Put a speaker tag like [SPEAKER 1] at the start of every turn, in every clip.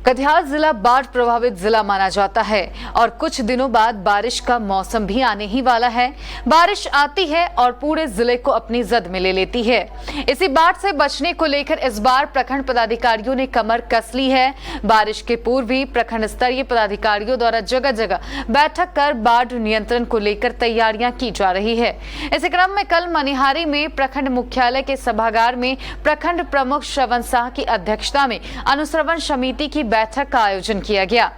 [SPEAKER 1] कटिहार जिला बाढ़ प्रभावित जिला माना जाता है और कुछ दिनों बाद बारिश का मौसम भी आने ही वाला है। बारिश आती है और पूरे जिले को अपनी जद में ले लेती है। इसी बाढ़ से बचने को लेकर इस बार प्रखंड पदाधिकारियों ने कमर कस ली है। बारिश के पूर्व भी प्रखंड स्तरीय पदाधिकारियों द्वारा जगह जगह बैठक कर बाढ़ नियंत्रण को लेकर तैयारियां की जा रही है। इसी क्रम में कल मनिहारी में प्रखंड मुख्यालय के सभागार में प्रखंड प्रमुख श्रवण शाह की अध्यक्षता में अनुश्रवण समिति की बैठक का आयोजन किया गया।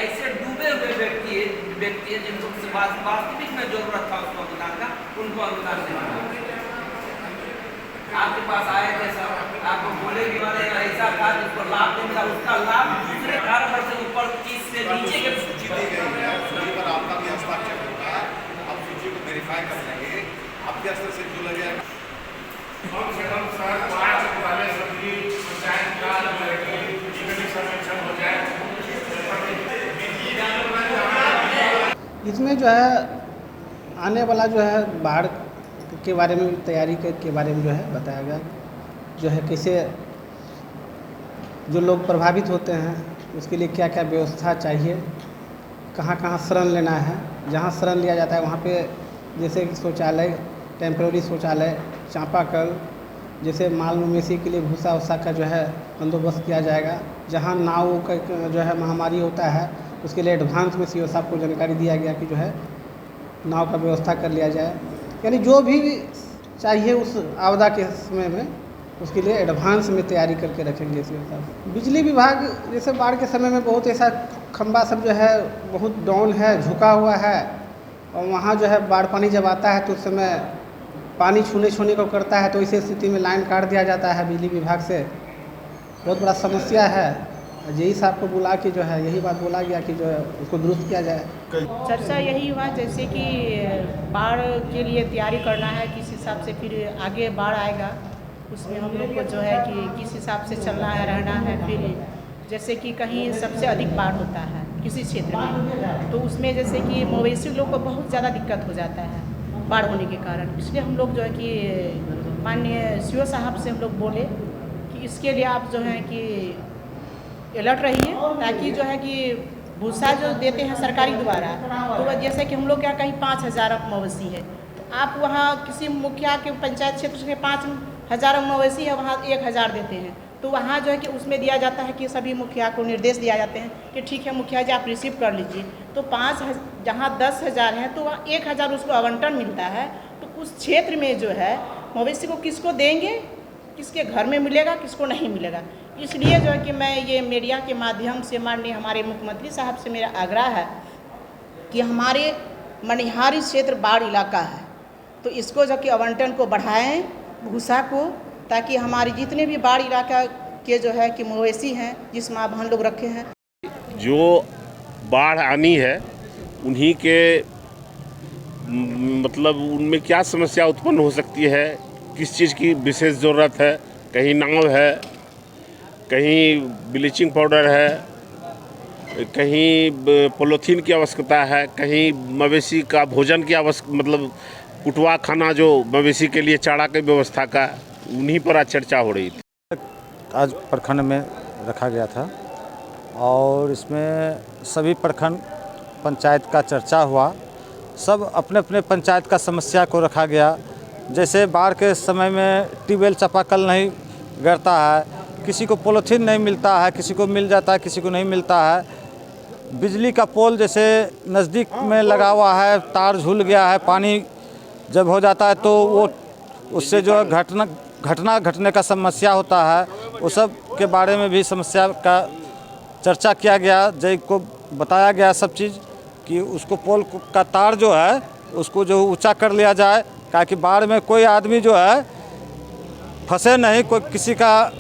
[SPEAKER 2] ऐसे डूबे हुए व्यक्ति जिनको वास्तविक में जरूरत था उसको अनुदान का, उनको अनुदान देना। आपके पास आए थे सर, आपको बोले कि मैंने ऐसा था जिसको लाभ नहीं मिला, उसका लाभ दूसरे कारोबार से ऊपर 30 से नीचे के सूची दी गई है।
[SPEAKER 3] सूची पर आपका भी हस्ताक्षर होगा, आप सूची को वेरीफाई कर लेंगे, आपके स्तर से जो लगेगा।
[SPEAKER 4] कम से कम सर 5 वाले सभी पंचायत का सर्वेक्षण हो जाए।
[SPEAKER 5] इसमें जो है आने वाला जो है बाढ़ के बारे में तैयारी के बारे में जो है बताया गया, जो है कैसे जो लोग प्रभावित होते हैं उसके लिए क्या क्या व्यवस्था चाहिए, कहाँ कहाँ शरण लेना है, जहाँ शरण लिया जाता है वहाँ पे जैसे कि शौचालय, टेम्परेरी शौचालय, चापाकल, जैसे माल मवेशी के लिए भूसा वूसा का जो है बंदोबस्त किया जाएगा। जहाँ नाव का जो है महामारी होता है उसके लिए एडवांस में सीओ साहब को जानकारी दिया गया कि जो है नाव का व्यवस्था कर लिया जाए। यानी जो भी चाहिए उस आपदा के समय में उसके लिए एडवांस में तैयारी करके रखेंगे सीओ साहब। बिजली विभाग जैसे बाढ़ के समय में बहुत ऐसा खंबा सब जो है बहुत डाउन है, झुका हुआ है, और वहाँ जो है बाढ़ पानी जब आता है तो उस समय पानी छूने को करता है, तो इस स्थिति में लाइन काट दिया जाता है बिजली विभाग से। बहुत बड़ा समस्या है। जेई साहब को बुला के जो है यही बात बोला गया कि जो है उसको दुरुस्त किया जाए।
[SPEAKER 6] चर्चा यही हुआ जैसे कि बाढ़ के लिए तैयारी करना है, किस हिसाब से फिर आगे बाढ़ आएगा उसमें हम लोग को जो है कि किस हिसाब से चलना है, रहना है। फिर जैसे कि कहीं सबसे अधिक बाढ़ होता है किसी क्षेत्र में, तो उसमें जैसे कि मवेशी लोग को बहुत ज़्यादा दिक्कत हो जाता है बाढ़ होने के कारण। इसलिए हम लोग जो है कि माननीय सीओ साहब से हम लोग बोले कि इसके लिए आप जो है कि अलर्ट रहिए, ताकि जो है कि भूसा जो देते हैं सरकारी द्वारा, तो वह जैसे कि हम लोग क्या कहीं 5000 मवेशी है, तो आप वहाँ किसी मुखिया के पंचायत क्षेत्र के 5000 मवेशी है, वहाँ 1000 देते हैं, तो वहाँ जो है कि उसमें दिया जाता है कि सभी मुखिया को निर्देश दिया जाते हैं कि ठीक है मुखिया जी आप रिसीव कर लीजिए। तो 5 जहाँ 10,000 है तो वहाँ 1000 उसको आवंटन मिलता है। तो उस क्षेत्र में जो है मवेशी को किसको देंगे, किसके घर में मिलेगा, किसको नहीं मिलेगा। इसलिए जो है कि मैं ये मीडिया के माध्यम से माननीय हमारे मुख्यमंत्री साहब से मेरा आग्रह है कि हमारे मनिहारी क्षेत्र बाढ़ इलाका है, तो इसको जो कि आवंटन को बढ़ाएं भूसा को, ताकि हमारे जितने भी बाढ़ इलाका के जो है कि मवेशी हैं जिसमें हम लोग रखे हैं,
[SPEAKER 7] जो बाढ़ आनी है उन्हीं के मतलब उनमें क्या समस्या उत्पन्न हो सकती है, किस चीज़ की विशेष ज़रूरत है। कहीं नाव है, कहीं ब्लीचिंग पाउडर है, कहीं पॉलीथीन की आवश्यकता है, कहीं मवेशी का भोजन की मतलब कुटवा खाना जो मवेशी के लिए चारा की व्यवस्था का, उन्हीं पर आज चर्चा हो रही थी।
[SPEAKER 8] आज प्रखंड में रखा गया था और इसमें सभी प्रखंड पंचायत का चर्चा हुआ। सब अपने अपने पंचायत का समस्या को रखा गया। जैसे बाढ़ के समय में ट्यूबवेल चापाकल नहीं गिरता है, किसी को पॉलीथीन नहीं मिलता है, किसी को मिल जाता है, किसी को नहीं मिलता है। बिजली का पोल जैसे नज़दीक में लगा हुआ है, तार झूल गया है, पानी जब हो जाता है तो वो उससे जो घटना घटने का समस्या होता है, वो सब के बारे में भी समस्या का चर्चा किया गया। जय को बताया गया सब चीज़ कि उसको पोल का तार जो है उसको जो ऊंचा कर लिया जाए, ताकि बाढ़ में कोई आदमी जो है फंसे नहीं, कोई किसी का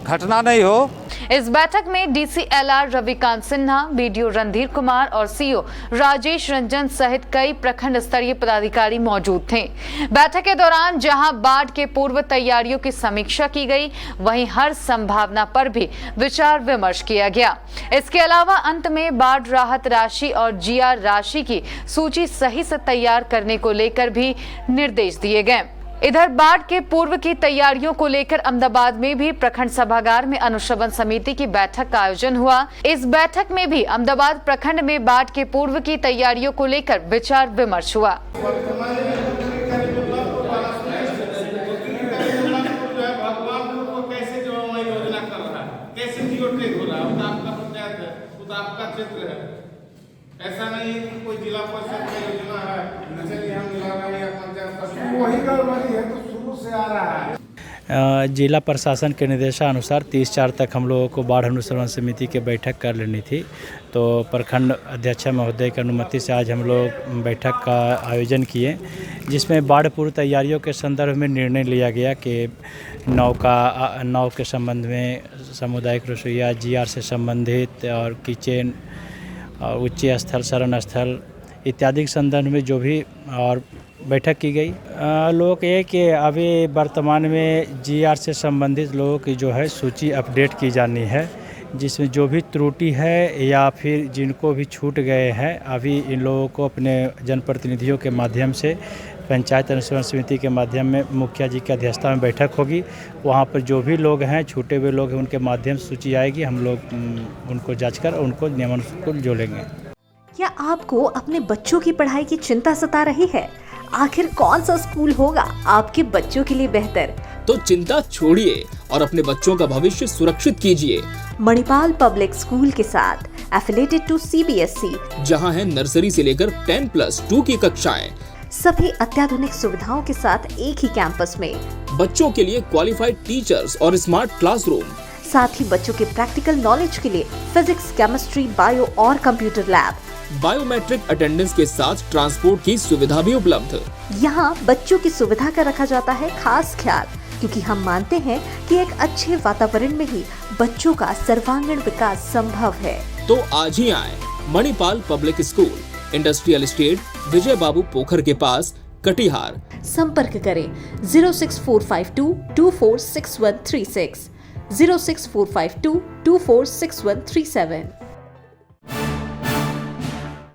[SPEAKER 8] घटना नहीं हो।
[SPEAKER 1] इस बैठक में DCLR रविकांत सिन्हा, BDO रणधीर कुमार और CO राजेश रंजन सहित कई प्रखंड स्तरीय पदाधिकारी मौजूद थे। बैठक के दौरान जहां बाढ़ के पूर्व तैयारियों की समीक्षा की गई, वहीं हर संभावना पर भी विचार विमर्श किया गया। इसके अलावा अंत में बाढ़ राहत राशि और GR राशि की सूची सही से तैयार करने को लेकर भी निर्देश दिए गए। इधर बाढ़ के पूर्व की तैयारियों को लेकर अहमदाबाद में भी प्रखंड सभागार में अनुश्रवण समिति की बैठक का आयोजन हुआ। इस बैठक में भी अहमदाबाद प्रखंड में बाढ़ के पूर्व की तैयारियों को लेकर विचार विमर्श हुआ।
[SPEAKER 4] ऐसा नहीं है कि कोई जिला परिषद का योजना है, चलिए हम मिला रहे हैं पंचायत, वही गड़बड़ी है तो शुरू से आ रहा है।
[SPEAKER 9] जिला प्रशासन के निर्देशानुसार 30/4 तक हम लोगों को बाढ़ अनुश्रवण समिति की बैठक कर लेनी थी, तो प्रखंड अध्यक्ष महोदय की अनुमति से आज हम लोग बैठक का आयोजन किए, जिसमें बाढ़ पूर्व तैयारियों के संदर्भ में निर्णय लिया गया कि नाव के संबंध में सामुदायिक रसोईया, GR से संबंधित और किचन और उच्च स्थल, शरण स्थल इत्यादि के संदर्भ में जो भी और बैठक की गई। लोग ये कि अभी वर्तमान में GR से संबंधित लोगों की जो है सूची अपडेट की जानी है, जिसमें जो भी त्रुटि है या फिर जिनको भी छूट गए हैं, अभी इन लोगों को अपने जनप्रतिनिधियों के माध्यम से पंचायत अनुश्रवण समिति के माध्यम में मुखिया जी की अध्यक्षता में बैठक होगी। वहाँ पर जो भी लोग हैं, छूटे हुए लोग हैं, उनके माध्यम से सूची आएगी, हम लोग उनको जांच कर उनको नियमानुसार जोड़ेंगे।
[SPEAKER 10] क्या आपको अपने बच्चों की पढ़ाई की चिंता सता रही है? आखिर कौन सा स्कूल होगा आपके बच्चों के लिए बेहतर?
[SPEAKER 11] तो चिंता छोड़िए और अपने बच्चों का भविष्य सुरक्षित कीजिए
[SPEAKER 10] मणिपाल पब्लिक स्कूल के साथ, एफिलेटेड टू CBSE,
[SPEAKER 11] जहां है नर्सरी से लेकर 10+2 की कक्षाएं,
[SPEAKER 10] सभी अत्याधुनिक सुविधाओं के साथ एक ही कैंपस में।
[SPEAKER 11] बच्चों के लिए क्वालिफाइड टीचर्स और स्मार्ट क्लासरूम,
[SPEAKER 10] साथ ही बच्चों के प्रैक्टिकल नॉलेज के लिए फिजिक्स, केमिस्ट्री, बायो और कंप्यूटर लैब,
[SPEAKER 11] बायोमेट्रिक अटेंडेंस के साथ ट्रांसपोर्ट की सुविधा भी उपलब्ध।
[SPEAKER 10] यहाँ बच्चों की सुविधा का रखा जाता है खास ख्याल, क्योंकि हम मानते हैं कि एक अच्छे वातावरण में ही बच्चों का सर्वांगीण विकास संभव है।
[SPEAKER 11] तो आज ही आए Manipal public school, industrial estate, Vijay Babu Pokhar के पास, कटिहार।
[SPEAKER 10] संपर्क करें 06452246136, 06452246137।